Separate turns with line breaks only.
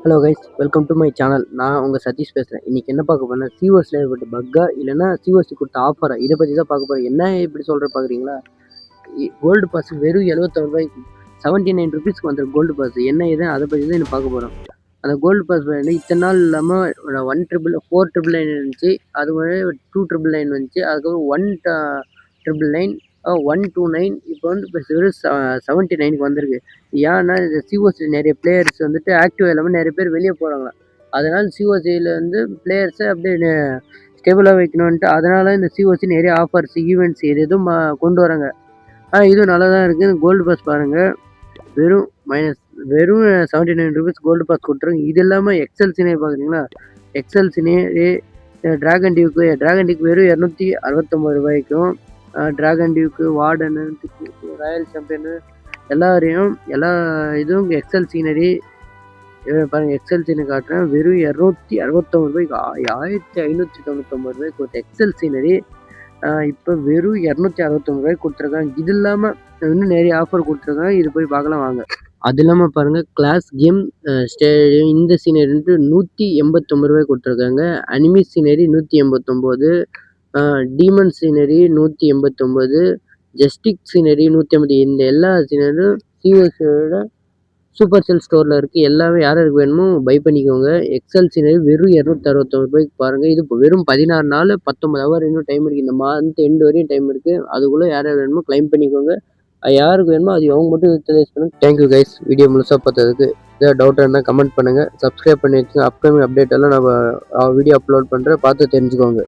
Hello guys, welcome to my channel. நான் உங்கள் சதீஷ் பேசுகிறேன். இன்றைக்கி என்ன பார்க்க போகிறேன், சிஓஎஸில் ஏற்பட்ட பக்கா இல்லைன்னா சிஓஎஸ்சி கொடுத்த ஆஃபரா, இதை பற்றி தான் பார்க்க போகிறேன். என்ன இப்படி சொல்கிற பார்க்குறீங்களா? கோல்டு பாஸ் வெறும் ரூபாய்க்கு 79 ருபீஸ்க்கு வந்துடும் கோல்டு பாஸ். என்ன இது அதை பற்றி தான் பார்க்க போகிறோம். அந்த கோல்டு பாஸ் இத்தனை நாள் இல்லாமல் 499 இருந்துச்சு, அது 299 வந்துச்சு, அதுக்கப்புறம் 199 129 இப்போ வந்து வெறும் 79க்கு வந்திருக்கு. ஏன்னா இந்த சிஓசி நிறைய பிளேயர்ஸ் வந்துட்டு ஆக்டிவ் இல்லாமல் நிறைய பேர் வெளியே போகிறாங்களா, அதனால் சிஓசியில் வந்து பிளேயர்ஸை அப்படியே ஸ்டேபிளாக வைக்கணுன்ட்டு அதனால இந்த சிஓசி நிறைய ஆஃபர்ஸ் ஈவெண்ட்ஸ் எதுவும் கொண்டு வராங்க. இதுவும் நல்லா தான் இருக்குது. கோல்டு பாஸ் பாருங்கள், வெறும் 79 ருபீஸ் கோல்டு பாஸ் கொடுத்துருங்க. இது இல்லாமல் எக்ஸல் சினே பார்க்குறீங்களா, எக்ஸல் சினே டிராகன் டியூக்கு வெறும் 269 ரூபாய்க்கும், dragon Duke, warden, Royal champion எல்லா இதுவும் எக்ஸல் சீனரி பாருங்கள். எக்ஸல் சீனரி காட்டுறேன், வெறும் 269 ரூபாய்க்கு 1599 ரூபாய்க்கு கொடுத்த எக்ஸல் சீனரி இப்போ வெறும் 269 ரூபாய்க்கு கொடுத்துருக்காங்க. இது இல்லாமல் இன்னும் நிறைய ஆஃபர் கொடுத்துருக்காங்க, இது போய் பார்க்கலாம் வாங்க. அது இல்லாமல் பாருங்கள், கிளாஸ் கேம் ஸ்டேடியம் இந்த சீனரி 189 ரூபாய்க்கு கொடுத்துருக்காங்க. அனிமி சீனரி 189, டீமன் சீனரி 189, ஜஸ்டிக் சீனரி 150. இந்த எல்லா சீனரியும் சிஓசியோட சூப்பர் செல் ஸ்டோரில் இருக்குது. எல்லாமே யாருக்கு வேணுமோ பை பண்ணிக்கோங்க. எக்ஸல் சீனரி வெறும் 269 ரூபாய்க்கு பாருங்கள். இது இப்போ வெறும் 16 நாள் 19 ஹவர் இன்னும் டைம் இருக்குது. இந்த மந்த் எண்டு வரையும் டைம் இருக்குது. அதுக்குள்ளே யார் வேணுமோ கிளைம் பண்ணிக்கோங்க. யாருக்கு வேணுமோ அது அவங்க மட்டும் யூட்டிலைஸ் பண்ணுங்கள். தேங்க்யூ கைஸ், வீடியோ முழுசாக பார்த்ததுக்கு. ஏதாவது டவுட்டாக இருந்தால் கமெண்ட் பண்ணுங்கள். சப்ஸ்கிரைப் பண்ணி வச்சுங்க. அப்கமிங் அப்டேட் எல்லாம் நம்ம வீடியோ அப்லோட் பண்ணுறேன், பார்த்து தெரிஞ்சுக்கோங்க.